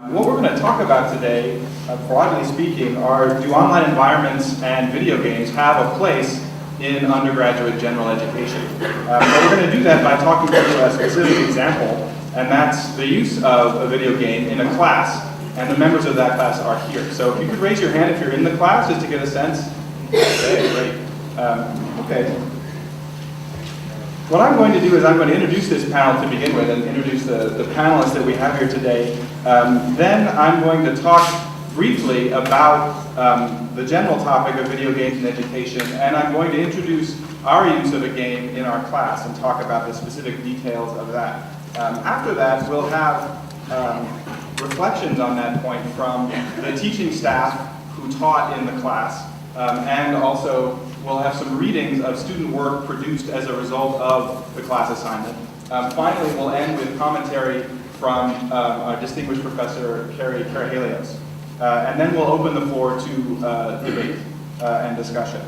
What we're going to talk about today, broadly speaking, are do online environments and video games have a place in undergraduate general education? But we're going to do that by talking through a specific example, and that's the use of a video game in a class, and the members of that class are here. So if you could raise your hand if you're in the class, just to get a sense. Okay, great. Okay. What I'm going to do is I'm going to introduce this panel to begin with and introduce the panelists that we have here today. Then I'm going to talk briefly about the general topic of video games in education, and I'm going to introduce our use of a game in our class and talk about the specific details of that. After that, we'll have reflections on that point from the teaching staff who taught in the class, and also we'll have some readings of student work produced as a result of the class assignment. Finally, we'll end with commentary from our distinguished professor, Carrie Helios. And then we'll open the floor to debate and discussion.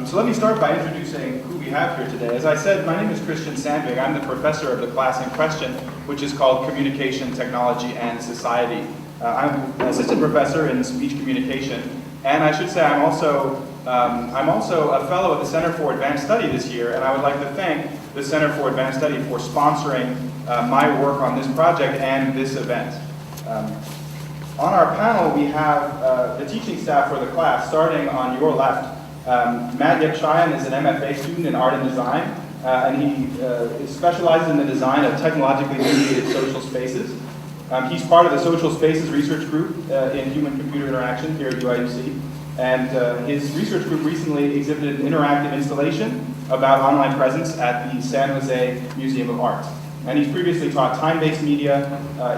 So let me start by introducing who we have here today. As I said, my name is Christian Sandvig. I'm the professor of the class in question, which is called Communication, Technology, and Society. I'm an assistant professor in speech communication, and I should say I'm also a fellow at the Center for Advanced Study this year, and I would like to thank the Center for Advanced Study for sponsoring my work on this project and this event. On our panel, we have the teaching staff for the class, starting on your left. Matt Yepchayan is an MFA student in art and design, and he specializes in the design of technologically mediated social spaces. He's part of the Social Spaces Research Group in Human-Computer Interaction here at UIUC. And his research group recently exhibited an interactive installation about online presence at the San Jose Museum of Art. And he's previously taught time-based media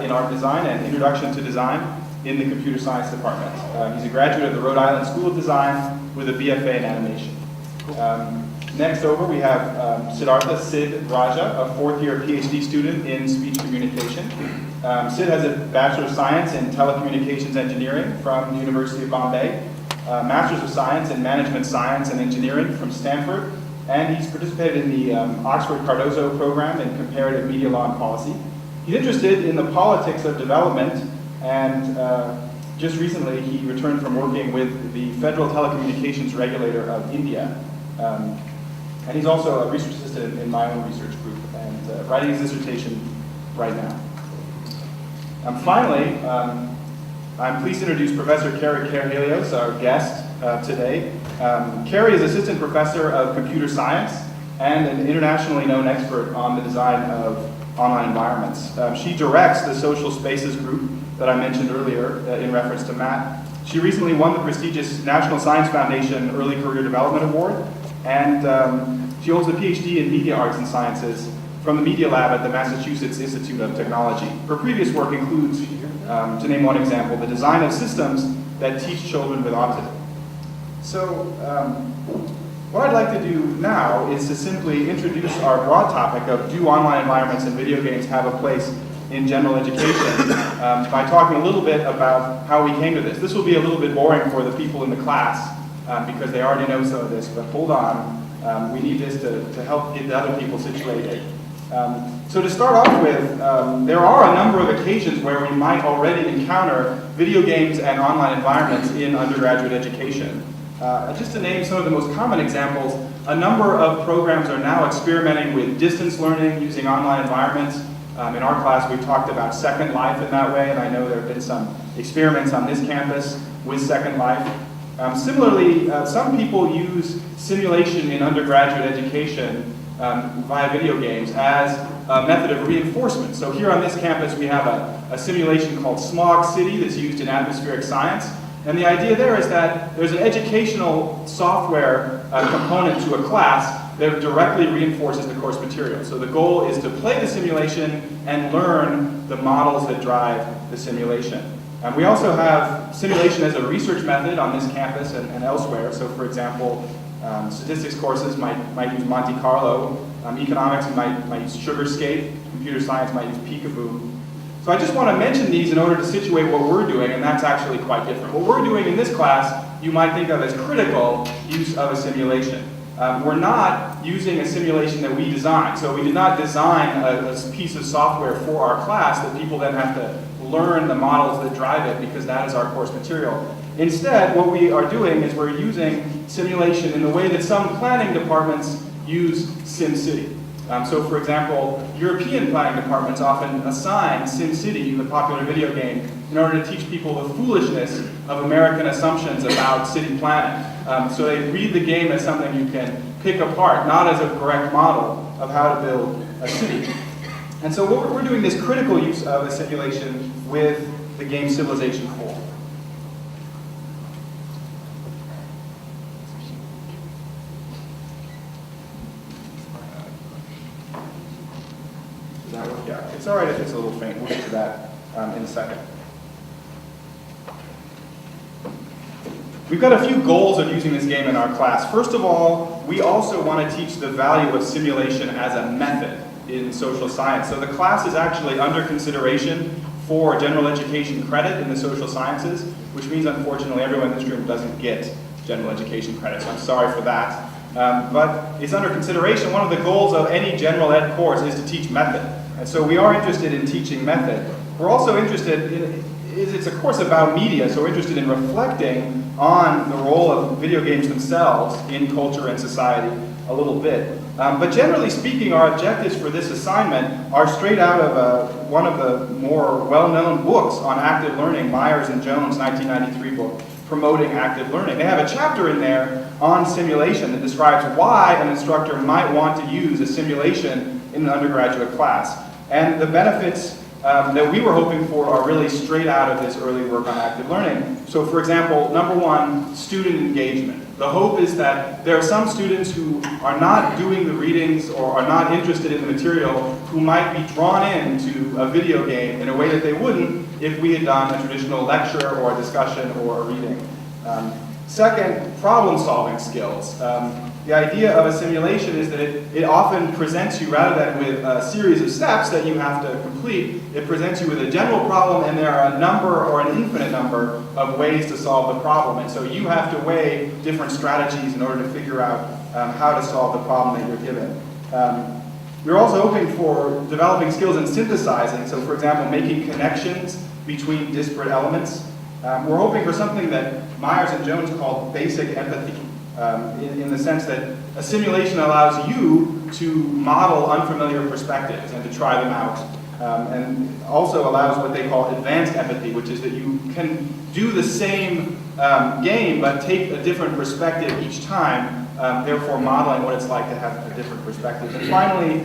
in art design and introduction to design in the computer science department. He's a graduate of the Rhode Island School of Design with a BFA in animation. Next over, we have Siddhartha Sid Raja, a fourth-year PhD student in speech communication. Sid has a Bachelor of Science in Telecommunications Engineering from the University of Bombay, Master's of Science in Management Science and Engineering from Stanford, and he's participated in the Oxford Cardozo program in Comparative Media Law and Policy. He's interested in the politics of development, and just recently he returned from working with the Federal Telecommunications Regulator of India. And he's also a research assistant in my own research group, and writing his dissertation right now. Finally, I'm pleased to introduce Professor Carrie Helios, our guest today. Carrie is Assistant Professor of Computer Science and an internationally known expert on the design of online environments. She directs the Social Spaces Group that I mentioned earlier in reference to Matt. She recently won the prestigious National Science Foundation Early Career Development Award, and she holds a PhD in Media Arts and Sciences from the Media Lab at the Massachusetts Institute of Technology. Her previous work includes, to name one example, the design of systems that teach children with autism. So what I'd like to do now is to simply introduce our broad topic of do online environments and video games have a place in general education by talking a little bit about how we came to this. This will be a little bit boring for the people in the class because they already know some of this, but hold on. We need this to help get the other people situated. So to start off with, there are a number of occasions where we might already encounter video games and online environments in undergraduate education. Just to name some of the most common examples, a number of programs are now experimenting with distance learning using online environments. In our class, we've talked about Second Life in that way, and I know there have been some experiments on this campus with Second Life. Similarly, some people use simulation in undergraduate education via video games as a method of reinforcement. So here on this campus we have a simulation called Smog City that's used in atmospheric science. And the idea there is that there's an educational software component to a class that directly reinforces the course material. So the goal is to play the simulation and learn the models that drive the simulation. We also have simulation as a research method on this campus and elsewhere. So for example, statistics courses might use Monte Carlo, economics might use Sugarscape, computer science might use Peekaboo. So I just want to mention these in order to situate what we're doing, and that's actually quite different. What we're doing in this class, you might think of as critical use of a simulation. We're not using a simulation that we designed. So we did not design a piece of software for our class that people then have to learn the models that drive it because that is our course material. Instead, what we are doing is we're using simulation in the way that some planning departments use SimCity. So for example, European planning departments often assign SimCity, the popular video game, in order to teach people the foolishness of American assumptions about city planning. So they read the game as something you can pick apart, not as a correct model of how to build a city. And so we're doing this critical use of a simulation with the game Civilization 4. Yeah, it's all right if it's a little faint. We'll get to that in a second. We've got a few goals of using this game in our class. First of all, we also want to teach the value of simulation as a method in social science. So the class is actually under consideration for general education credit in the social sciences, which means unfortunately everyone in this room doesn't get general education credit. So I'm sorry for that. But it's under consideration. One of the goals of any general ed course is to teach method. And so we are interested in teaching method. We're also interested in, it's a course about media, so we're interested in reflecting on the role of video games themselves in culture and society a little bit. But generally speaking, our objectives for this assignment are straight out of one of the more well-known books on active learning, Myers and Jones' 1993 book, Promoting Active Learning. They have a chapter in there on simulation that describes why an instructor might want to use a simulation in an undergraduate class. And the benefits that we were hoping for are really straight out of this early work on active learning. So for example, number one, student engagement. The hope is that there are some students who are not doing the readings or are not interested in the material who might be drawn into a video game in a way that they wouldn't if we had done a traditional lecture or a discussion or a reading. Second, problem-solving skills. The idea of a simulation is that it often presents you, rather than with a series of steps that you have to complete, it presents you with a general problem, and there are a number or an infinite number of ways to solve the problem. And so you have to weigh different strategies in order to figure out how to solve the problem that you're given. We're also hoping for developing skills in synthesizing, so for example, making connections between disparate elements. We're hoping for something that Myers and Jones called basic empathy. In the sense that a simulation allows you to model unfamiliar perspectives and to try them out. And also allows what they call advanced empathy, which is that you can do the same game but take a different perspective each time, therefore modeling what it's like to have a different perspective. And finally,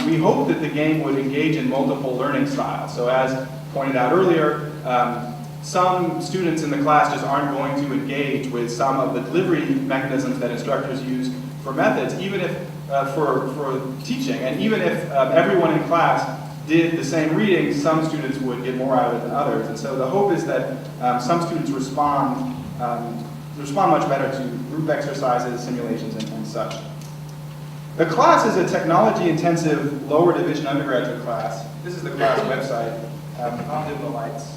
we hope that the game would engage in multiple learning styles. So as pointed out earlier, some students in the class just aren't going to engage with some of the delivery mechanisms that instructors use for methods, even if for teaching. And even if everyone in class did the same reading, some students would get more out of it than others. And so the hope is that some students respond much better to group exercises, simulations, and such. The class is a technology-intensive lower division undergraduate class. This is the class website. I'll dim the lights.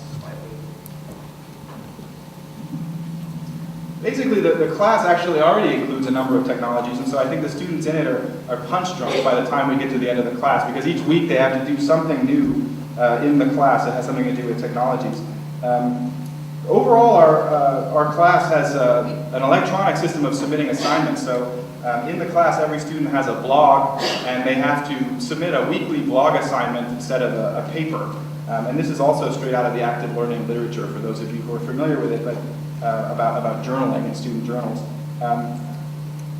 Basically, the class actually already includes a number of technologies, and so I think the students in it are punch drunk by the time we get to the end of the class, because each week they have to do something new in the class that has something to do with technologies. Overall, our class has an electronic system of submitting assignments. So in the class, every student has a blog, and they have to submit a weekly blog assignment instead of a paper. And this is also straight out of the active learning literature for those of you who are familiar with it, but about journaling in student journals.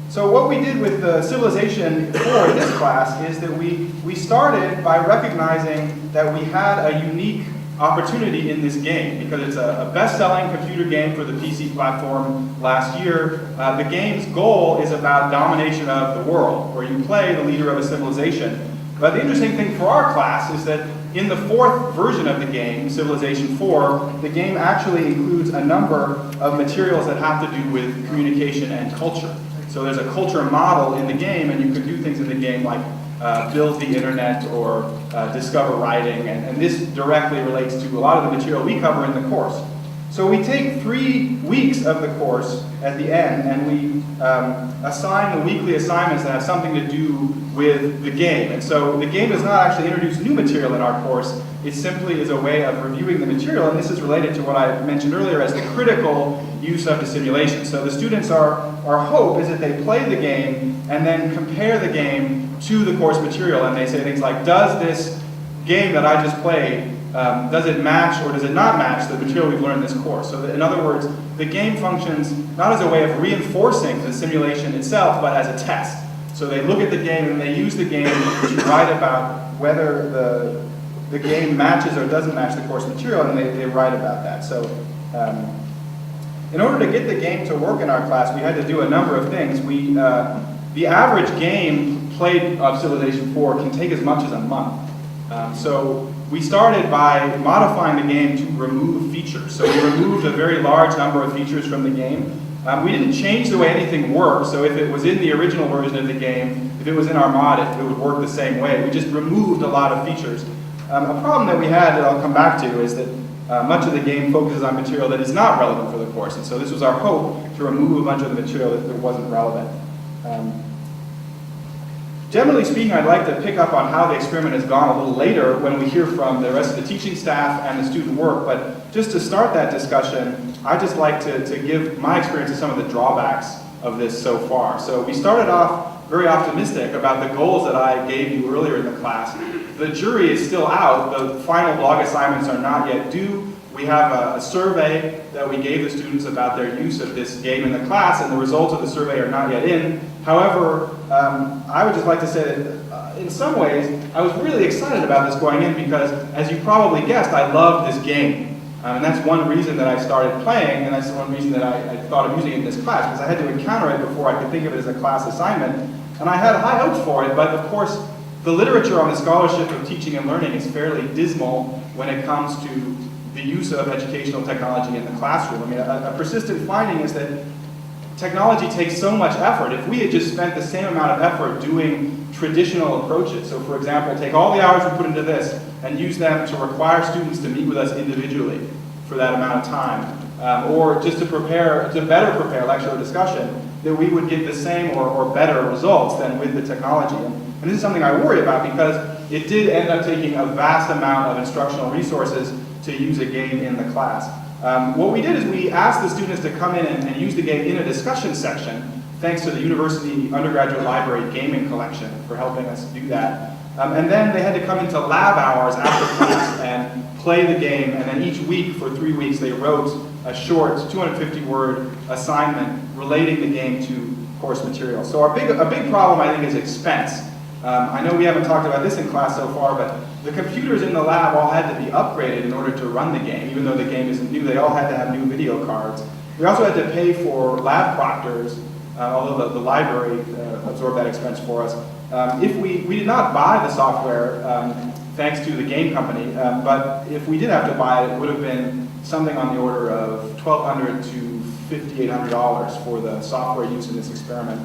So what we did with the Civilization 4 in this class is that we started by recognizing that we had a unique opportunity in this game, because it's a best-selling computer game for the PC platform last year. The game's goal is about domination of the world, where you play the leader of a civilization. But the interesting thing for our class is that in the fourth version of the game, Civilization 4, the game actually includes a number of materials that have to do with communication and culture. So there's a culture model in the game, and you can do things in the game like build the internet or discover writing, and this directly relates to a lot of the material we cover in the course. So we take 3 weeks of the course at the end, and we assign the weekly assignments that have something to do with the game. And so the game does not actually introduce new material in our course. It simply is a way of reviewing the material, and this is related to what I mentioned earlier as the critical use of the simulation. So the students, our hope is that they play the game and then compare the game to the course material, and they say things like, does this game that I just played, does it match or does it not match the material we've learned in this course? So that, in other words, the game functions not as a way of reinforcing the simulation itself, but as a test. So they look at the game and they use the game to write about whether the game matches or doesn't match the course material, and they write about that. So in order to get the game to work in our class, we had to do a number of things. The average game played of Civilization 4 can take as much as a month. So we started by modifying the game to remove features. So we removed a very large number of features from the game. We didn't change the way anything worked, so if it was in the original version of the game, if it was in our mod, it would work the same way. We just removed a lot of features. A problem that we had that I'll come back to is that much of the game focuses on material that is not relevant for the course, and so this was our hope, to remove a bunch of the material that wasn't relevant. Generally speaking, I'd like to pick up on how the experiment has gone a little later when we hear from the rest of the teaching staff and the student work, but just to start that discussion, I'd just like to give my experience of some of the drawbacks of this so far. So we started off very optimistic about the goals that I gave you earlier in the class. The jury is still out. The final blog assignments are not yet due. We have a survey that we gave the students about their use of this game in the class, and the results of the survey are not yet in. However, I would just like to say that in some ways, I was really excited about this going in because, as you probably guessed, I love this game. And that's one reason that I started playing, and that's one reason that I thought of using it in this class, because I had to encounter it before I could think of it as a class assignment. And I had high hopes for it, but of course, the literature on the scholarship of teaching and learning is fairly dismal when it comes to the use of educational technology in the classroom. I mean, a persistent finding is that technology takes so much effort. If we had just spent the same amount of effort doing traditional approaches, so for example, take all the hours we put into this and use them to require students to meet with us individually for that amount of time, or just to better prepare lecture or discussion, that we would get the same or better results than with the technology. And this is something I worry about because it did end up taking a vast amount of instructional resources to use a game in the class. What we did is we asked the students to come in and use the game in a discussion section, thanks to the University Undergraduate Library Gaming Collection for helping us do that. And then they had to come into lab hours after class and play the game, and then each week for 3 weeks they wrote a short 250-word assignment relating the game to course material. So a big problem, I think, is expense. I know we haven't talked about this in class so far, but the computers in the lab all had to be upgraded in order to run the game. Even though the game isn't new, they all had to have new video cards. We also had to pay for lab proctors, although the library absorbed that expense for us. If we did not buy the software, thanks to the game company, but if we did have to buy it, it would have been something on the order of $1,200 to $5,800 for the software used in this experiment.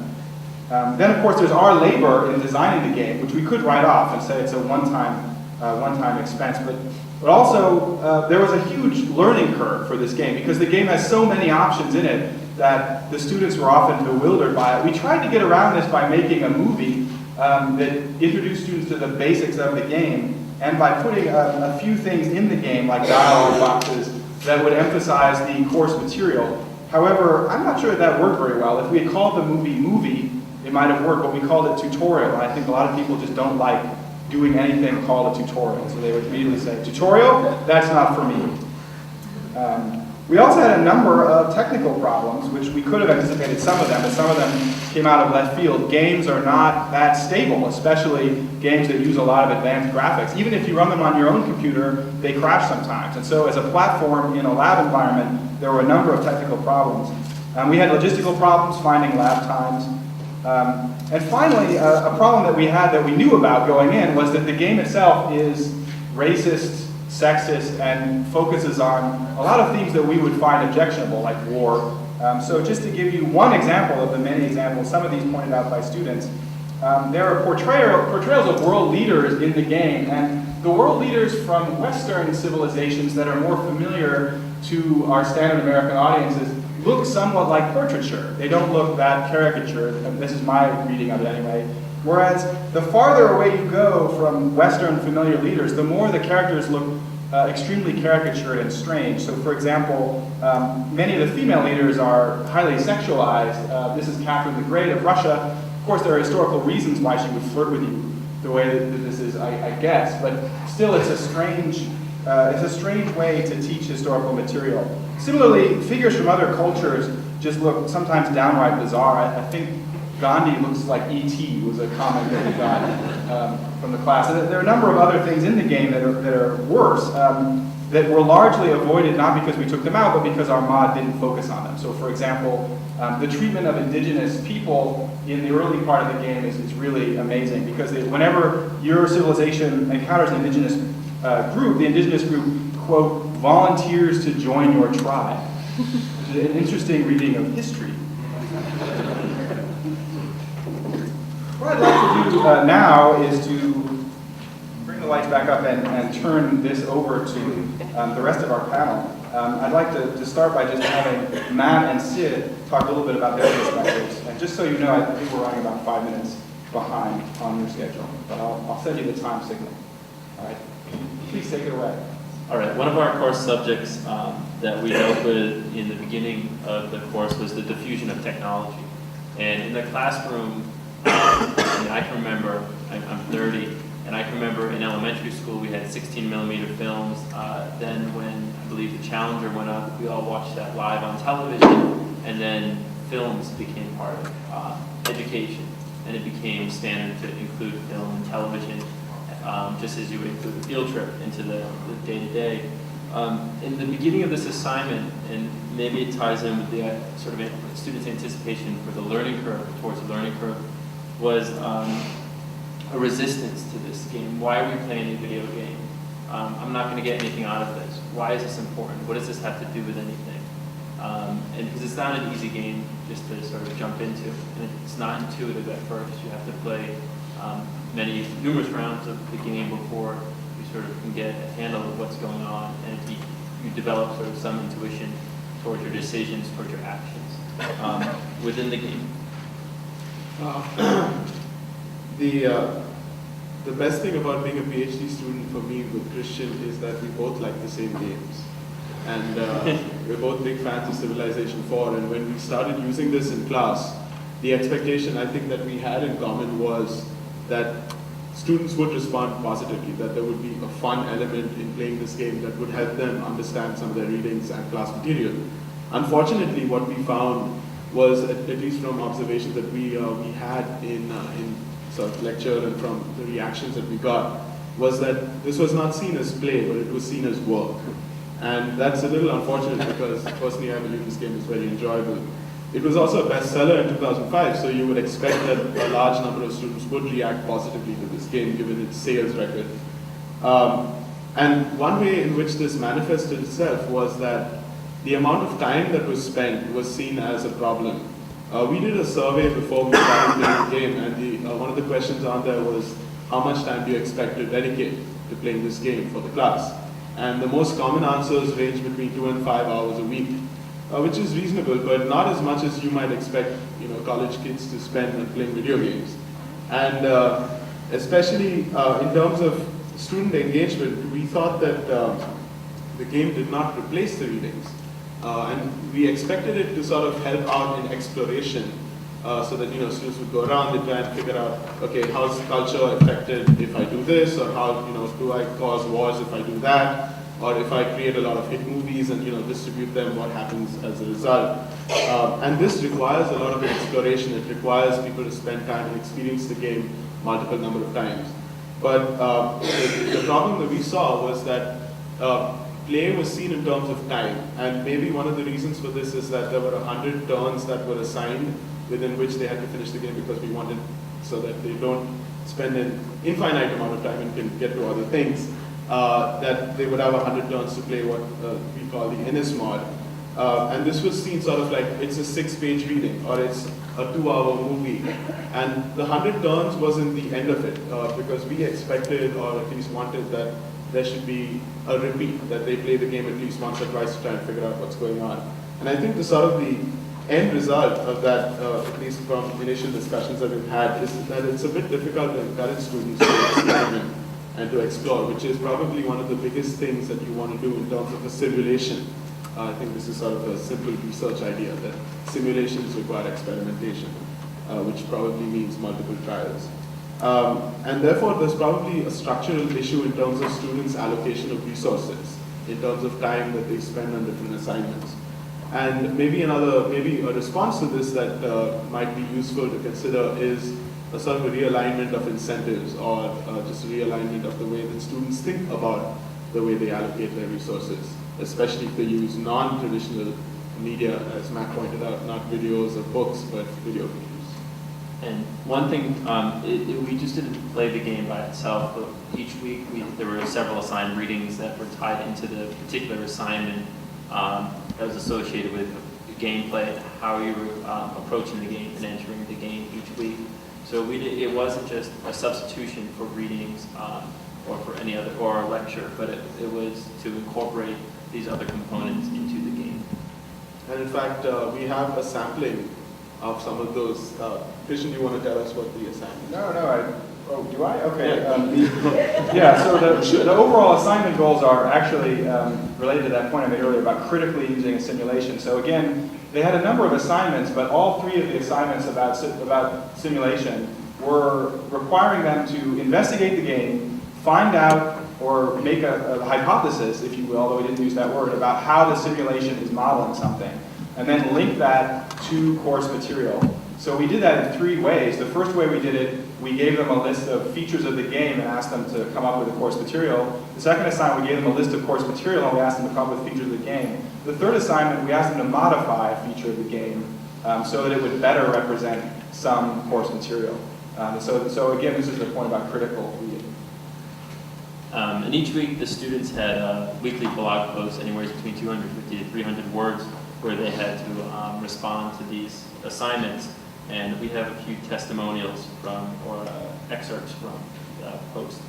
Then, of course, there's our labor in designing the game, which we could write off and say it's a one-time expense. But also, there was a huge learning curve for this game because the game has so many options in it that the students were often bewildered by it. We tried to get around this by making a movie that introduced students to the basics of the game, and by putting a few things in the game, like dialogue boxes, that would emphasize the course material. However, I'm not sure that worked very well. If we had called the movie, it might have worked, but we called it tutorial, and I think a lot of people just don't like doing anything called a tutorial. So they would immediately say, tutorial? That's not for me. We also had a number of technical problems, which we could have anticipated some of them, but some of them came out of left field. Games are not that stable, especially games that use a lot of advanced graphics. Even if you run them on your own computer, they crash sometimes. And so as a platform in a lab environment, there were a number of technical problems. We had logistical problems finding lab times. And finally, a problem that we had that we knew about going in was that the game itself is racist, sexist, and focuses on a lot of themes that we would find objectionable, like war. So just to give you one example of the many examples, some of these pointed out by students, there are portrayals of world leaders in the game, and the world leaders from Western civilizations that are more familiar to our standard American audiences, look somewhat like portraiture. They don't look that caricatured, and this is my reading of it anyway. Whereas the farther away you go from Western familiar leaders, the more the characters look extremely caricatured and strange. So for example, many of the female leaders are highly sexualized. This is Catherine the Great of Russia. Of course, there are historical reasons why she would flirt with you the way that this is, I guess, but still it's a strange way to teach historical material. Similarly, figures from other cultures just look sometimes downright bizarre. I think Gandhi looks like E.T. was a comment that we got from the class. And there are a number of other things in the game that are worse, that were largely avoided not because we took them out, but because our mod didn't focus on them. So for example, the treatment of indigenous people in the early part of the game is really amazing, because whenever your civilization encounters an indigenous group, the indigenous group, quote, volunteers to join your tribe. Which is an interesting reading of history. What I'd like to do now is to bring the lights back up and turn this over to the rest of our panel. I'd like to start by just having Matt and Sid talk a little bit about their perspectives. And just so you know, I think we're running about 5 minutes behind on your schedule, but I'll send you the time signal. All right, please take it away. All right, one of our course subjects that we dealt with in the beginning of the course was the diffusion of technology. And in the classroom, I can remember, I'm 30, and I can remember in elementary school we had 16mm films. Then when I believe the Challenger went up, we all watched that live on television, and then films became part of education, and it became standard to include film and television, just as you would include a field trip into the day-to-day. In the beginning of this assignment, and maybe it ties in with the sort of students' anticipation for the learning curve, towards the learning curve, was a resistance to this game. Why are we playing a video game? I'm not going to get anything out of this. Why is this important? What does this have to do with anything? And because it's not an easy game just to sort of jump into, and it's not intuitive at first. You have to play numerous rounds of the game before you sort of can get a handle of what's going on, and you develop sort of some intuition towards your decisions, towards your actions within the game. The best thing about being a PhD student for me with Christian is that we both like the same games. And we're both big fans of Civilization 4, and when we started using this in class, the expectation I think that we had in common was that students would respond positively, that there would be a fun element in playing this game that would help them understand some of their readings and class material. Unfortunately, what we found was, at least from observations that we had in sort of lecture and from the reactions that we got, was that this was not seen as play, but it was seen as work. And that's a little unfortunate because personally I believe this game is very enjoyable. It was also a bestseller in 2005, so you would expect that a large number of students would react positively to this game given its sales record. And one way in which this manifested itself was that the amount of time that was spent was seen as a problem. We did a survey before we started playing the game, and one of the questions on there was, how much time do you expect to dedicate to playing this game for the class? And the most common answers range between 2 and 5 hours a week, which is reasonable, but not as much as you might expect college kids to spend on playing video games. And especially in terms of student engagement, we thought that the game did not replace the readings. And we expected it to sort of help out in exploration, so that students would go around and try and figure out, okay, how's culture affected if I do this, or how do I cause wars if I do that, or if I create a lot of hit movies and distribute them, what happens as a result? And this requires a lot of exploration. It requires people to spend time and experience the game multiple number of times. But the problem that we saw was that play was seen in terms of time, and maybe one of the reasons for this is that there were 100 turns that were assigned within which they had to finish the game, because we wanted so that they don't spend an infinite amount of time and can get to other things, that they would have 100 turns to play what we call the Innis mod. And this was seen sort of like it's a 6-page reading, or it's a 2-hour movie. And the 100 turns wasn't the end of it, because we expected, or at least wanted, that there should be a repeat, that they play the game at least once or twice to try and figure out what's going on. And I think the sort of the end result of that, at least from initial discussions that we've had, is that it's a bit difficult to encourage students to experiment and to explore, which is probably one of the biggest things that you want to do in terms of a simulation. I think this is sort of a simple research idea that simulations require experimentation, which probably means multiple trials. And therefore, there's probably a structural issue in terms of students' allocation of resources, in terms of time that they spend on different assignments. And maybe a response to this that might be useful to consider is a sort of a realignment of incentives, or just a realignment of the way that students think about the way they allocate their resources, especially if they use non-traditional media, as Matt pointed out, not videos or books, but video games. And one thing, we just didn't play the game by itself, but each week there were several assigned readings that were tied into the particular assignment that was associated with the gameplay and how you were approaching the game and entering the game each week. So it wasn't just a substitution for readings or for any other, or a lecture, but it was to incorporate these other components into the game. And in fact, we have a sampling of some of those. Christian, do you want to tell us what the assignment is? No, do I? Okay. Yeah, so the overall assignment goals are actually related to that point I made earlier about critically using a simulation. So again, they had a number of assignments, but all three of the assignments about simulation were requiring them to investigate the game, find out or make a hypothesis, if you will, although we didn't use that word, about how the simulation is modeling something, and then link that to course material. So we did that in three ways. The first way we did it, we gave them a list of features of the game and asked them to come up with a course material. The second assignment, we gave them a list of course material and we asked them to come up with features of the game. The third assignment, we asked them to modify a feature of the game so that it would better represent some course material. So again, this is the point about critical reading. And each week the students had weekly blog posts, anywhere between 250 to 300 words, where they had to respond to these assignments. And we have a few testimonials from, or excerpts from the post.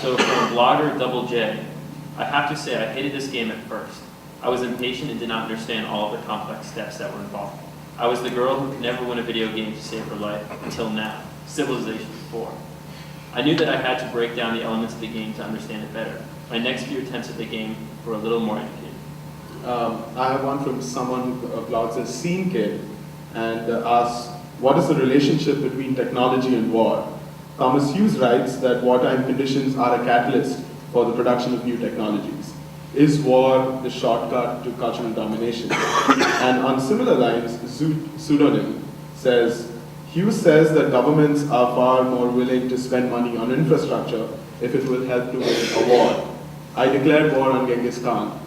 So from blogger Double J, I have to say I hated this game at first. I was impatient and did not understand all of the complex steps that were involved. I was the girl who could never win a video game to save her life, until now, Civilization 4. I knew that I had to break down the elements of the game to understand it better. My next few attempts at the game were a little more educated. I have one from someone who blogs as Scene Kid and asks, what is the relationship between technology and war? Thomas Hughes writes that wartime conditions are a catalyst for the production of new technologies. Is war the shortcut to cultural domination? And on similar lines, Pseudonym says, Hughes says that governments are far more willing to spend money on infrastructure if it will help to win a war. I declared war on Genghis Khan.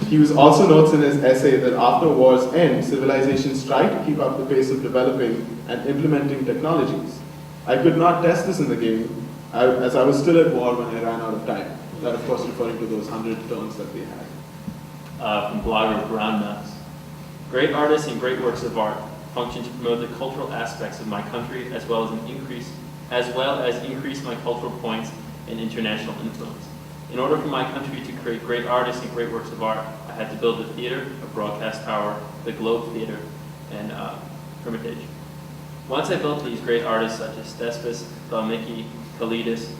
Hughes also notes in his essay that after wars end, civilizations try to keep up the pace of developing and implementing technologies. I could not test this in the game, as I was still at war when I ran out of time. That, of course, referring to those 100 turns that they had. From blogger Brown Nuts. Great artists and great works of art function to promote the cultural aspects of my country, as well as increase my cultural points and international influence. In order for my country to create great artists and great works of art, I had to build a theater, a broadcast tower, the Globe Theater, and Hermitage. Once I built these great artists such as Thespis, Valmiki, Kalidas,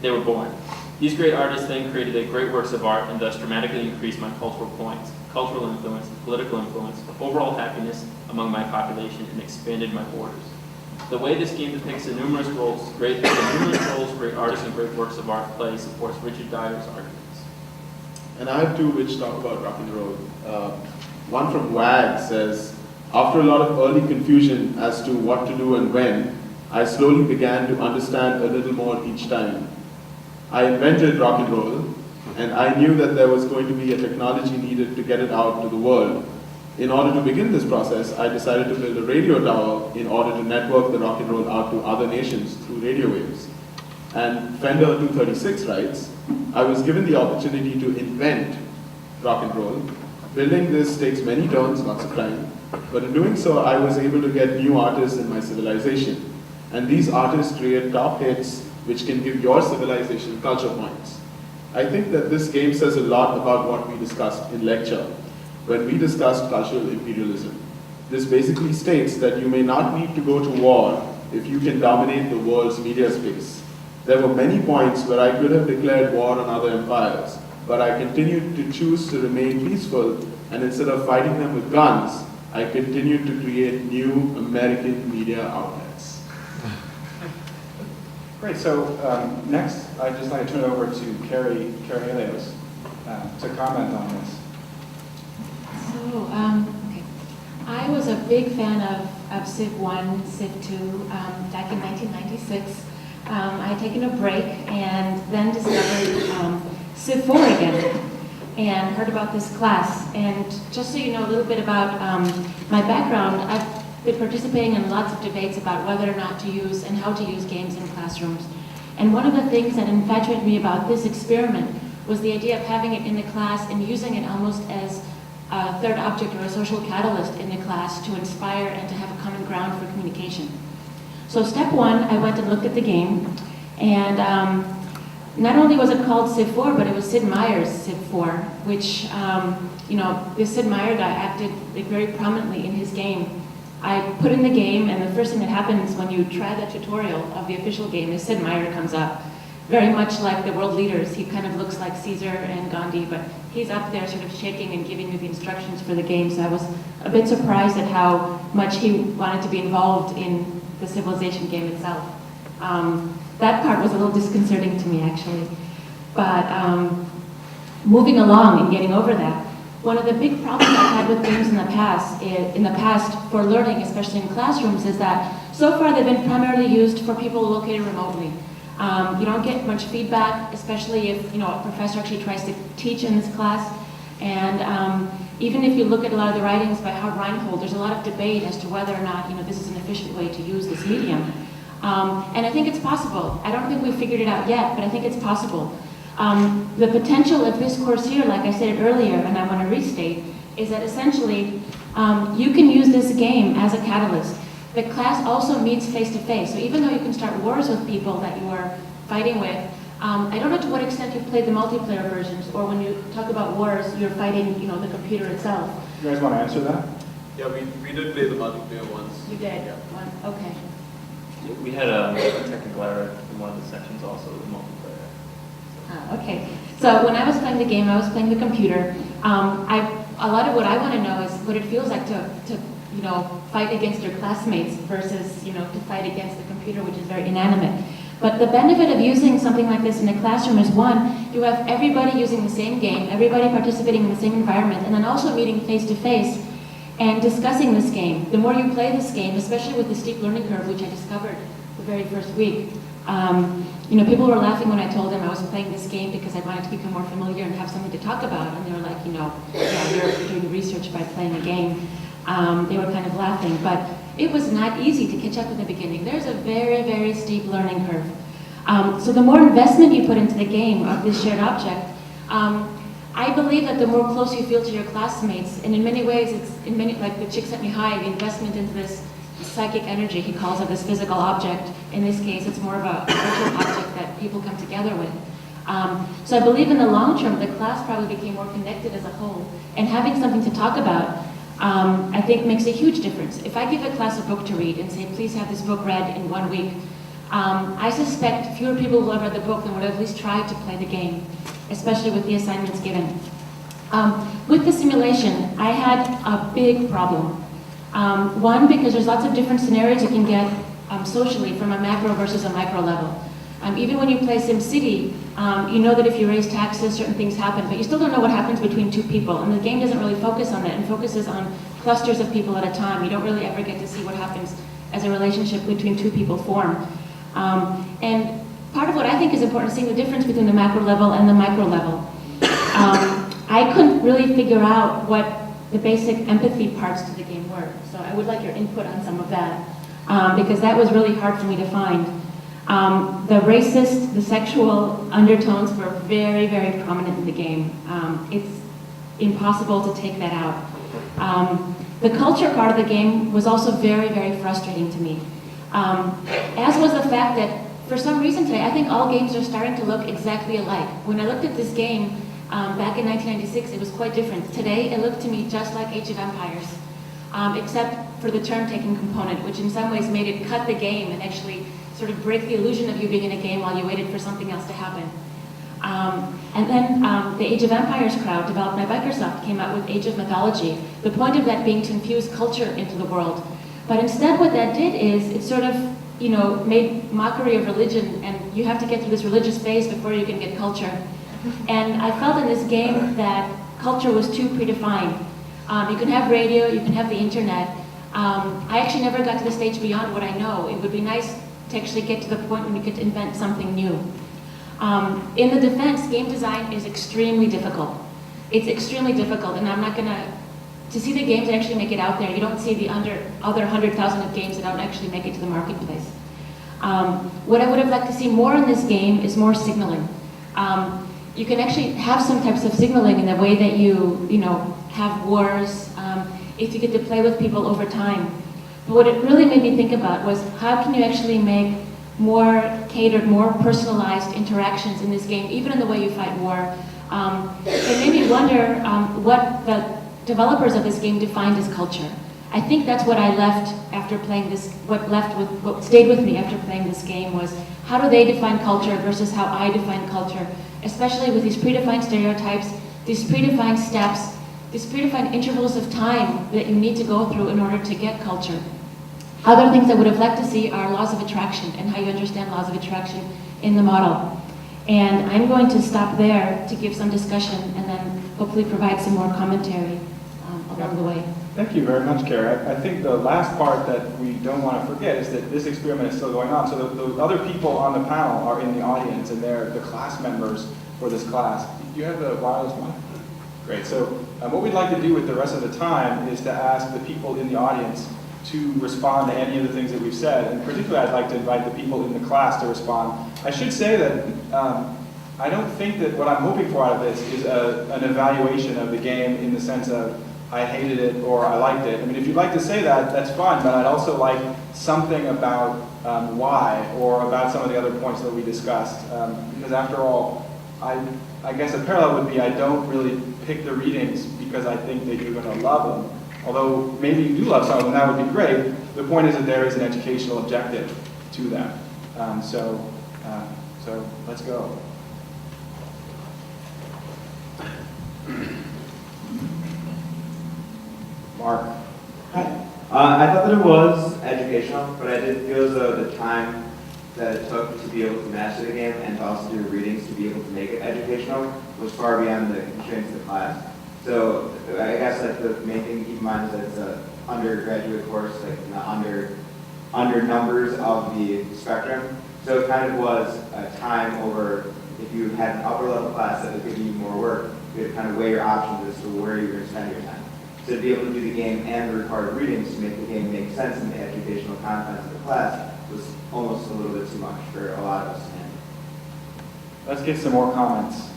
they were born. These great artists then created great works of art and thus dramatically increased my cultural points, cultural influence, political influence, overall happiness among my population, and expanded my borders. The way this game depicts the numerous roles great artists and great works of art play supports Richard Dyer's arguments. And I have two which talk about rock and roll. One from WAG says, after a lot of early confusion as to what to do and when, I slowly began to understand a little more each time. I invented rock and roll, and I knew that there was going to be a technology needed to get it out to the world. In order to begin this process, I decided to build a radio tower in order to network the rock and roll out to other nations through radio waves. And Fender 236 writes, I was given the opportunity to invent rock and roll. Building this takes many turns, lots of time, but in doing so, I was able to get new artists in my civilization. And these artists create top hits which can give your civilization culture points. I think that this game says a lot about what we discussed in lecture when we discussed cultural imperialism. This basically states that you may not need to go to war if you can dominate the world's media space. There were many points where I could have declared war on other empires, but I continued to choose to remain peaceful, and instead of fighting them with guns, I continued to create new American media outlets. Great, so next I'd just like to turn it over to Carrie Helios to comment on this. So, okay. I was a big fan of Civ 1, Civ 2 back in 1996. I had taken a break and then discovered Civ 4 again and heard about this class. And just so you know a little bit about my background, I've been participating in lots of debates about whether or not to use and how to use games in classrooms. And one of the things that infatuated me about this experiment was the idea of having it in the class and using it almost as a third object or a social catalyst in the class to inspire and to have a common ground for communication. So step one, I went and looked at the game, and not only was it called Civ 4, but it was Sid Meier's Civ 4, which, this Sid Meier guy acted very prominently in his game. I put in the game, and the first thing that happens when you try the tutorial of the official game is Sid Meier comes up. Very much like the world leaders, he kind of looks like Caesar and Gandhi, but he's up there sort of shaking and giving you the instructions for the game, so I was a bit surprised at how much he wanted to be involved in the Civilization game itself. That part was a little disconcerting to me, actually. But moving along and getting over that, one of the big problems I've had with games in the past for learning, especially in classrooms, is that so far they've been primarily used for people located remotely. You don't get much feedback, especially if a professor actually tries to teach in this class. And even if you look at a lot of the writings by Howard Reinhold, there's a lot of debate as to whether or not this is an efficient way to use this medium. And I think it's possible. I don't think we've figured it out yet, but I think it's possible. The potential of this course here, like I said earlier, and I want to restate, is that essentially you can use this game as a catalyst. The class also meets face-to-face, so even though you can start wars with people that you are fighting with, I don't know to what extent you've played the multiplayer versions, or when you talk about wars, you're fighting the computer itself. You guys want to answer that? Yeah, we did play the multiplayer once. You did? Yeah. Okay. We had a technical error in one of the sections also with multiplayer. Okay. So when I was playing the game, I was playing the computer. A lot of what I want to know is what it feels like to fight against your classmates versus, to fight against the computer, which is very inanimate. But the benefit of using something like this in a classroom is, one, you have everybody using the same game, everybody participating in the same environment, and then also meeting face-to-face and discussing this game. The more you play this game, especially with the steep learning curve, which I discovered the very first week, people were laughing when I told them I was playing this game because I wanted to become more familiar and have something to talk about, and they were like, yeah, you're doing research by playing a game. They were kind of laughing, but it was not easy to catch up in the beginning. There's a very, very steep learning curve. So the more investment you put into the game of this shared object, I believe that the more close you feel to your classmates, and in many ways, like the Csikszentmihalyi, the investment into this psychic energy, he calls it, this physical object. In this case, it's more of a virtual object that people come together with. So I believe in the long term, the class probably became more connected as a whole, and having something to talk about, I think makes a huge difference. If I give a class a book to read and say, please have this book read in 1 week, I suspect fewer people will have read the book than would have at least tried to play the game, especially with the assignments given. With the simulation, I had a big problem. One, because there's lots of different scenarios you can get socially from a macro versus a micro level. Even when you play SimCity, you know that if you raise taxes, certain things happen, but you still don't know what happens between two people, and the game doesn't really focus on that, and focuses on clusters of people at a time. You don't really ever get to see what happens as a relationship between two people form. And part of what I think is important is seeing the difference between the macro level and the micro level. I couldn't really figure out what the basic empathy parts to the game were, so I would like your input on some of that, because that was really hard for me to find. The racist, the sexual undertones were very, very prominent in the game. It's impossible to take that out. The culture part of the game was also very, very frustrating to me. As was the fact that for some reason today, I think all games are starting to look exactly alike. When I looked at this game back in 1996, it was quite different. Today, it looked to me just like Age of Empires, except for the turn-taking component, which in some ways made it cut the game and actually sort of break the illusion of you being in a game while you waited for something else to happen. And then the Age of Empires crowd, developed by Microsoft, came out with Age of Mythology, the point of that being to infuse culture into the world. But instead what that did is it sort of, you know, made mockery of religion, and you have to get through this religious phase before you can get culture. And I felt in this game that culture was too predefined. You can have radio, you can have the internet. I actually never got to the stage beyond what I know. It would be nice to actually get to the point when you could invent something new. In the defense, game design is extremely difficult. It's extremely difficult, and I'm not gonna, to see the games that actually make it out there, you don't see the other 100,000 of games that don't actually make it to the marketplace. What I would have liked to see more in this game is more signaling. You can actually have some types of signaling in the way that you know, have wars, if you get to play with people over time. But what it really made me think about was how can you actually make more catered, more personalized interactions in this game, even in the way you fight war. It made me wonder what the developers of this game defined as culture. I think that's what I left after playing this, what stayed with me after playing this game was how do they define culture versus how I define culture, especially with these predefined stereotypes, these predefined steps, these predefined intervals of time that you need to go through in order to get culture. Other things I would have liked to see are laws of attraction and how you understand laws of attraction in the model. And I'm going to stop there to give some discussion and then hopefully provide some more commentary along the way. Thank you very much, Carrie. I think the last part that we don't want to forget is that this experiment is still going on. So the other people on the panel are in the audience, and they're the class members for this class. Do you have the wireless mic? Great. So what we'd like to do with the rest of the time is to ask the people in the audience to respond to any of the things that we've said. And particularly, I'd like to invite the people in the class to respond. I should say that I don't think that what I'm hoping for out of this is an evaluation of the game in the sense of I hated it or I liked it. I mean, if you'd like to say that, that's fine, but I'd also like something about why or about some of the other points that we discussed. Because after all, I guess a parallel would be I don't really pick the readings because I think that you're going to love them. Although maybe you do love some of them, that would be great. The point is that there is an educational objective to them. So let's go. Mark. Hi. I thought that it was educational, but I did feel as though the time that it took to be able to master the game and to also do readings to be able to make it educational was far beyond the constraints of the class. So I guess like the main thing to keep in mind is that it's an undergraduate course, like not under numbers of the spectrum. So it kind of was a time over, if you had an upper level class that was giving you more work, you could kind of weigh your options as to where you're going to spend your time. So to be able to do the game and the required readings to make the game make sense in the educational contents of the class was almost a little bit too much for a lot of us to handle. Let's get some more comments.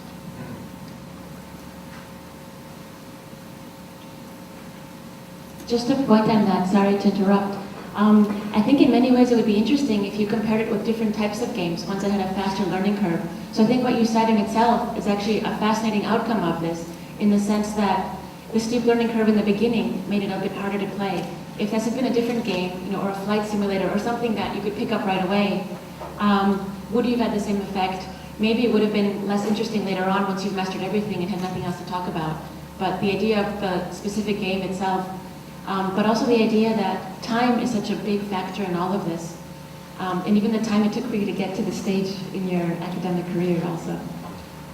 Just a point on that, sorry to interrupt. I think in many ways it would be interesting if you compared it with different types of games, ones that had a faster learning curve. So I think what you said in itself is actually a fascinating outcome of this, in the sense that the steep learning curve in the beginning made it a bit harder to play. If this had been a different game, you know, or a flight simulator, or something that you could pick up right away, would you have had the same effect? Maybe it would have been less interesting later on once you've mastered everything and had nothing else to talk about. But the idea of the specific game itself, but also the idea that time is such a big factor in all of this. And even the time it took for you to get to the stage in your academic career also.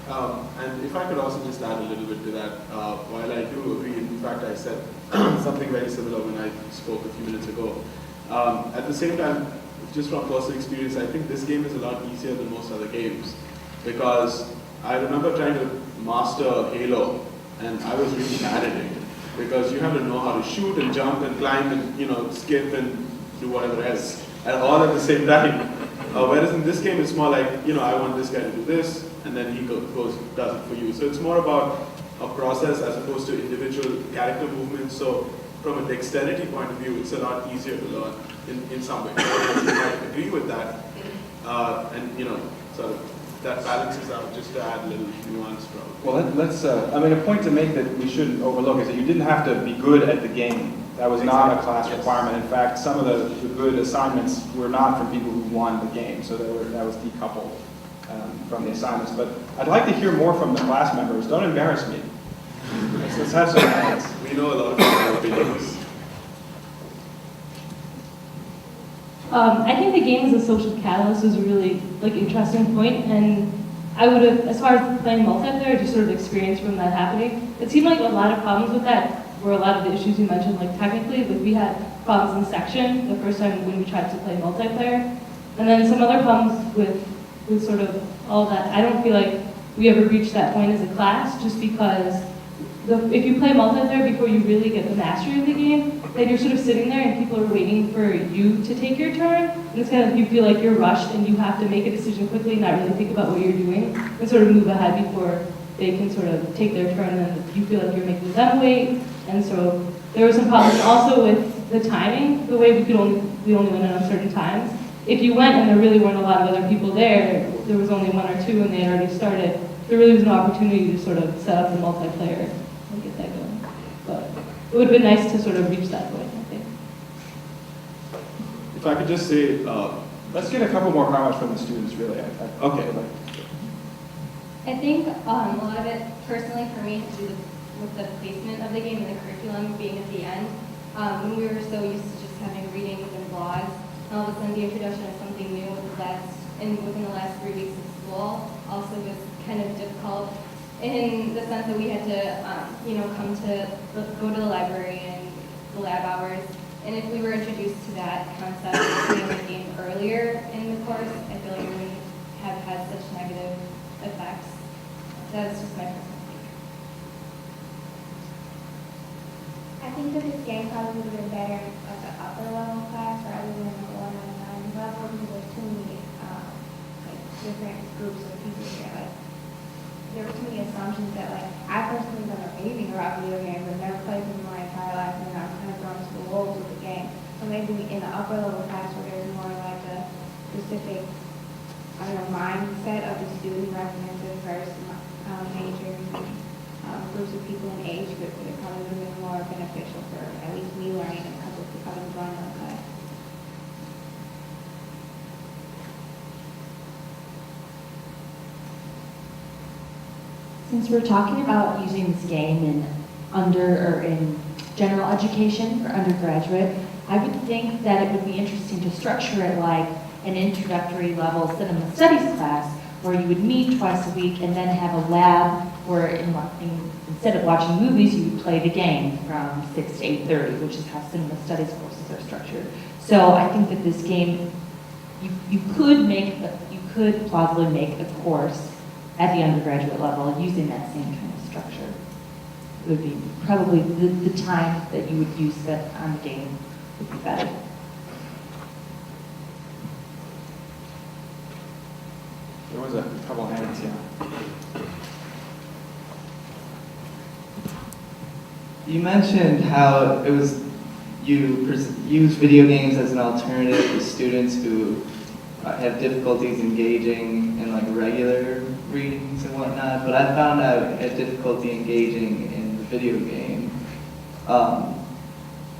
And if I could also just add a little bit to that, while I do agree, in fact I said something very similar when I spoke a few minutes ago. At the same time, just from personal experience, I think this game is a lot easier than most other games, because I remember trying to master Halo, and I was really bad at it, because you have to know how to shoot and jump and climb and skip and do whatever else, all at the same time. Whereas in this game, it's more like, I want this guy to do this, and then he goes does it for you. So it's more about a process as opposed to individual character movements. So from a dexterity point of view, it's a lot easier to learn in some way. You might agree with that. and sort of that balances out just to add a little nuance probably. Well, let's, I mean, a point to make that we shouldn't overlook is that you didn't have to be good at the game. That was not a class requirement. In fact, some of the good assignments were not from people who won the game, so that was decoupled from the assignments. But I'd like to hear more from the class members. Don't embarrass me. Let's have some hands. We know a lot of our opinions. I think the game as a social catalyst was a really interesting point, and I would have, as far as playing multiplayer, just sort of experience from that happening. It seemed like a lot of problems with that were a lot of the issues you mentioned, like technically, we had problems in section the first time when we tried to play multiplayer, and then some other problems with sort of all that. I don't feel like we ever reached that point as a class, just because if you play multiplayer before you really get the mastery of the game, then you're sort of sitting there and people are waiting for you to take your turn. And it's kind of, you feel like you're rushed and you have to make a decision quickly, not really think about what you're doing, and sort of move ahead before they can sort of take their turn, and you feel like you're making them wait. And so there were some problems also with the timing, the way we only went at certain times. If you went and there really weren't a lot of other people there was only one or two and they had already started, there really was no opportunity to sort of set up the multiplayer and get that going. But it would have been nice to sort of reach that point, I think. If I could just say, Let's get a couple more comments from the students, really. Okay. I think a lot of it, personally for me, has to do with the placement of the game and the curriculum being at the end. When we were so used to just having readings and blogs, and all of a sudden the introduction of something new within the last 3 weeks of school also was kind of difficult in the sense that we had to, go to the library and the lab hours. And if we were introduced to that concept of playing the game earlier in the course, I feel like we wouldn't have had such negative effects. That's just my personal take. I think that this game probably would have been better in like an upper level class rather than a 1-on-9 level, because there's too many different groups of people here. Like there were too many assumptions that I personally don't know anything about video games. I've never played them in my entire life, and I was kind of thrown to the wolves with the game. So maybe in the upper level class where there's more like a specific mindset of the student representative versus majors and groups of people in age group, it probably would have been more beneficial for at least me learning and a couple of people joining the class. Since we're talking about using this game in general education for undergraduate, I would think that it would be interesting to structure it like an introductory level cinema studies class where you would meet twice a week and then have a lab where instead of watching movies, you would play the game from 6 to 8:30, which is how cinema studies courses are structured. So I think that this game, you could plausibly make a course at the undergraduate level using that same kind of structure. It would be probably the time that you would use that on the game would be better. There was a couple of hands, yeah. You mentioned how it was you use video games as an alternative for students who have difficulties engaging in regular readings and whatnot, but I found I had difficulty engaging in the video game.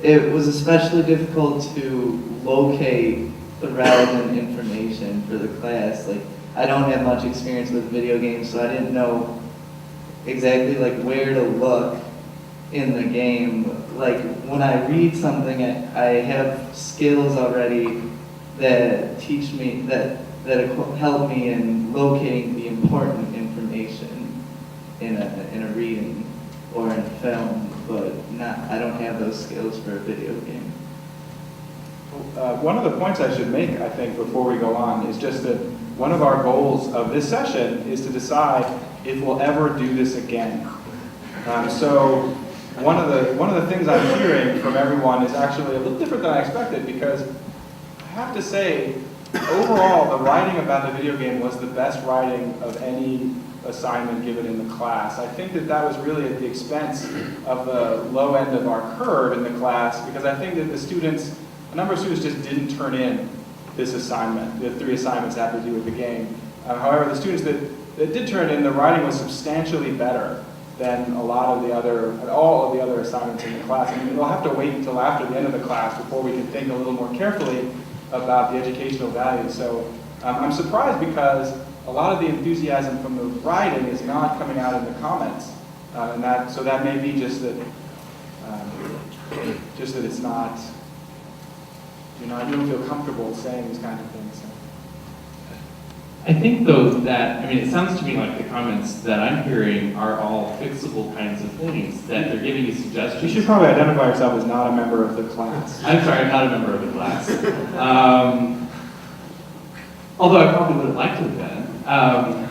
It was especially difficult to locate the relevant information for the class. I don't have much experience with video games, so I didn't know exactly where to look in the game. When I read something, I have skills already that teach me that help me in locating the important information in a reading or in a film, but I don't have those skills for a video game. One of the points I should make, I think, before we go on is just that one of our goals of this session is to decide if we'll ever do this again. So one of the things I'm hearing from everyone is actually a little different than I expected, because I have to say, overall, the writing about the video game was the best writing of any assignment given in the class. I think that was really at the expense of the low end of our curve in the class, because I think that a number of students just didn't turn in this assignment, the 3 assignments that have to do with the game. However, the students that did turn in, the writing was substantially better than all of the other assignments in the class. And we'll have to wait until after the end of the class before we can think a little more carefully about the educational value. So I'm surprised because a lot of the enthusiasm from the writing is not coming out in the comments. So that may be just that it's not, you don't feel comfortable saying these kinds of things. So. I think though that, it sounds to me like the comments that I'm hearing are all fixable kinds of things, that they're giving you suggestions. You should probably identify yourself as not a member of the class. I'm sorry, I'm not a member of the class. Although I probably would have liked to have been.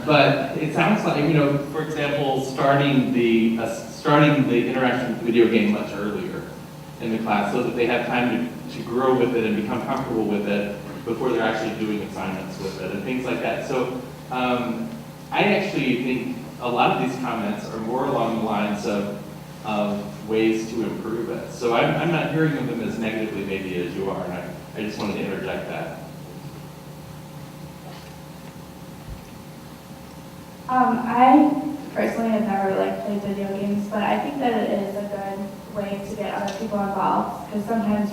But it sounds like, for example, starting the interaction with the video game much earlier in the class so that they have time to grow with it and become comfortable with it before they're actually doing assignments with it and things like that. So I actually think a lot of these comments are more along the lines of ways to improve it. So I'm not hearing of them as negatively maybe as you are, and I just wanted to interject that. I personally have never played video games, but I think that it is a good way to get other people involved, because sometimes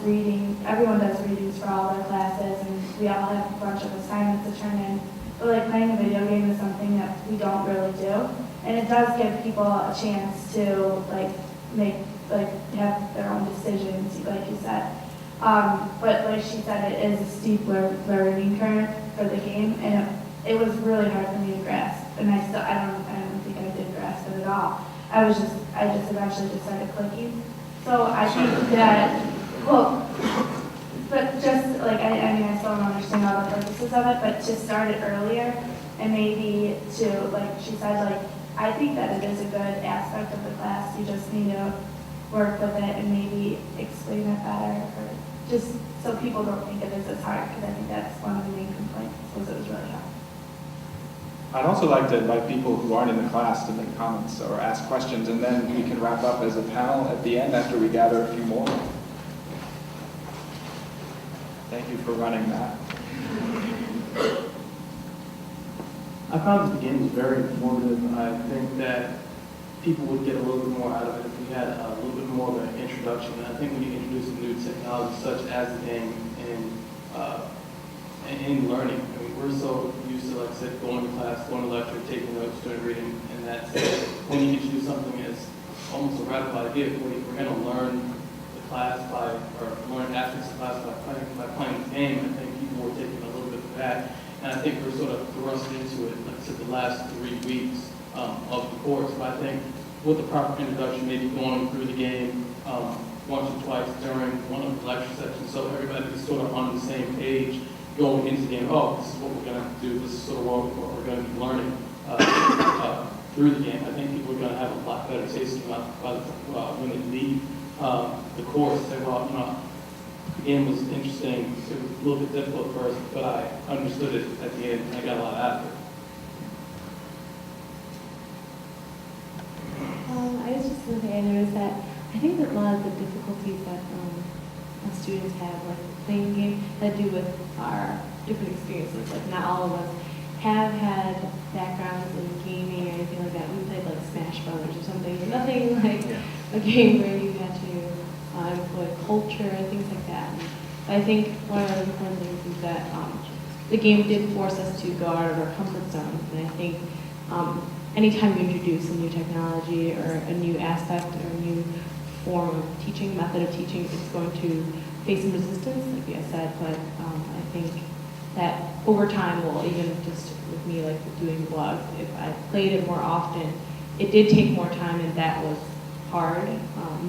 everyone does readings for all their classes, and we all have a bunch of assignments to turn in, but playing a video game is something that we don't really do, and it does give people a chance to have their own decisions, like you said. But like she said, it is a steep learning curve for the game, and it was really hard for me to grasp, and I don't think I did grasp it at all. I just eventually just started clicking. So I think that, but just I still don't understand all the purposes of it, but to start it earlier and maybe to, like she said, I think that it is a good aspect of the class. You just need to work with it and maybe explain it better, or just so people don't think it is as hard, because I think that's one of the main complaints, was it was really hard. I'd also like to invite people who aren't in the class to make comments or ask questions, and then we can wrap up as a panel at the end after we gather a few more. Thank you for running that. I found this game was very informative. I think that people would get a little bit more out of it if we had a little bit more of an introduction. And I think when you introduce a new technology such as the game in learning, we're so used to, like I said, going to class, going to lecture, taking notes, doing reading, and that's it. When you introduce something as almost a radical idea, we're going to learn the class or learn aspects of class by playing the game. I think people were taking a little bit of that, and I think we're sort of thrust into it, like I said, the last 3 weeks of the course. But I think with the proper introduction, maybe going through the game once or twice during one of the lecture sections, so everybody is sort of on the same page going into the game. Oh, this is what we're going to do. This is sort of what we're going to be learning through the game. I think people are going to have a lot better taste about when they leave the course. Say, well, the game was interesting. It was a little bit difficult first, but I understood it at the end, and I got a lot out of it. I was just going to say, I noticed that I think that a lot of the difficulties that students have, playing the game, had to do with our different experiences. Not all of us have had backgrounds in gaming or anything like that. We played Smash Brothers or something, but nothing like a game where you had to employ culture and things like that. But I think one of the important things is that the game did force us to go out of our comfort zone, and I think anytime you introduce a new technology or a new aspect or a new form of teaching, method of teaching, it's going to face some resistance, like you said, but I think that over time, even just with me doing blogs, if I played it more often, it did take more time and that was hard,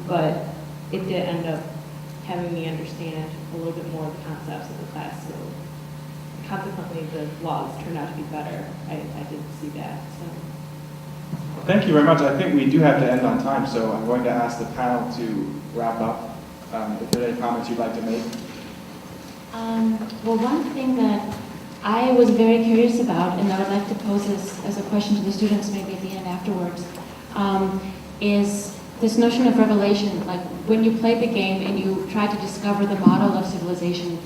but it did end up having me understand a little bit more of the concepts of the class, so consequently the blogs turned out to be better. I did see that. So. Thank you very much. I think we do have to end on time, so I'm going to ask the panel to wrap up. If there are any comments you'd like to make. Well, one thing that I was very curious about, and I would like to pose as a question to the students maybe at the end afterwards, is this notion of revelation. Like when you played the game and you tried to discover the model of civilization,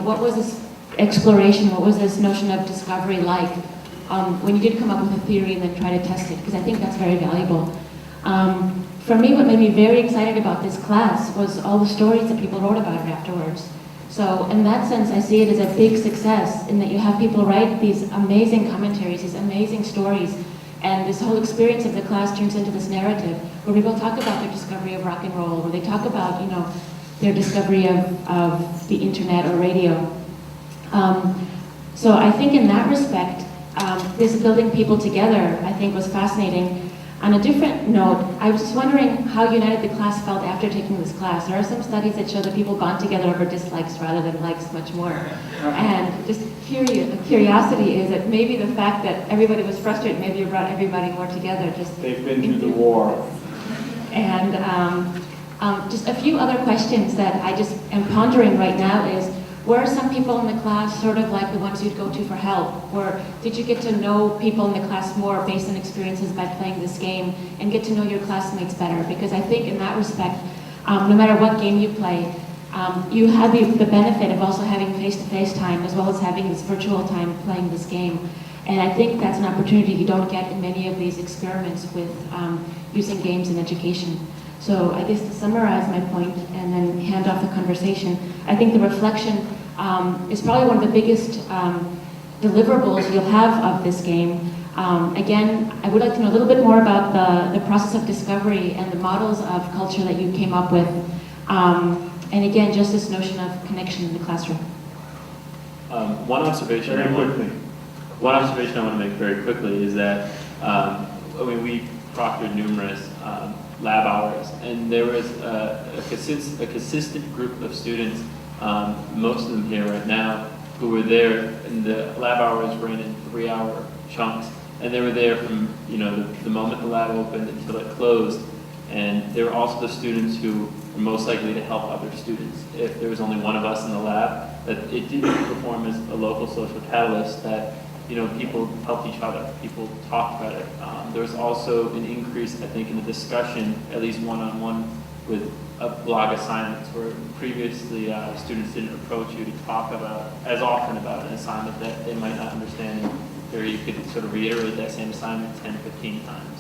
what was this exploration? What was this notion of discovery like when you did come up with a theory and then try to test it? Because I think that's very valuable. For me, what made me very excited about this class was all the stories that people wrote about it afterwards. So in that sense, I see it as a big success in that you have people write these amazing commentaries, these amazing stories, and this whole experience of the class turns into this narrative where people talk about their discovery of rock and roll, where they talk about, you know, their discovery of the internet or radio. So I think in that respect, this building people together, I think, was fascinating. On a different note, I was just wondering how united the class felt after taking this class. There are some studies that show that people bond together over dislikes rather than likes much more. And just curiosity is that maybe the fact that everybody was frustrated, maybe it brought everybody more together. They've been through the war. And just a few other questions that I just am pondering right now is, were some people in the class sort of like the ones you'd go to for help? Or did you get to know people in the class more based on experiences by playing this game and get to know your classmates better? Because I think in that respect, no matter what game you play, you have the benefit of also having face-to-face time as well as having this virtual time playing this game. And I think that's an opportunity you don't get in many of these experiments with using games in education. So I guess to summarize my point and then hand off the conversation, I think the reflection is probably one of the biggest deliverables you'll have of this game. Again, I would like to know a little bit more about the process of discovery and the models of culture that you came up with. And again, just this notion of connection in the classroom. One observation I want to make very quickly is that we proctored numerous lab hours, and there was a consistent group of students, most of them here right now, who were there, and the lab hours ran in 3-hour chunks, and they were there from the moment the lab opened until it closed. And they were also the students who were most likely to help other students. If there was only one of us in the lab, that it didn't perform as a local social catalyst, that people helped each other, people talked about it. There was also an increase, I think, in the discussion, at least one-on-one, with blog assignments, where previously students didn't approach you to talk about as often about an assignment that they might not understand, or you could sort of reiterate that same assignment 10, 15 times.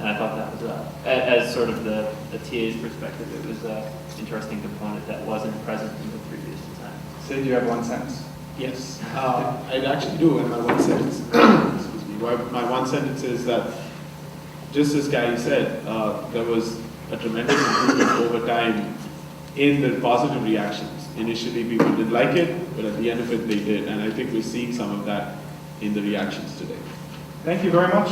And I thought that was, as sort of the TA's perspective, it was an interesting component that wasn't present in the previous design. Sid, you have 1 sentence. Yes, I actually do in my 1 sentence. Excuse me. My 1 sentence is that, just as Gary said, there was a tremendous improvement over time in the positive reactions. Initially, people didn't like it, but at the end of it, they did. And I think we're seeing some of that in the reactions today. Thank you very much.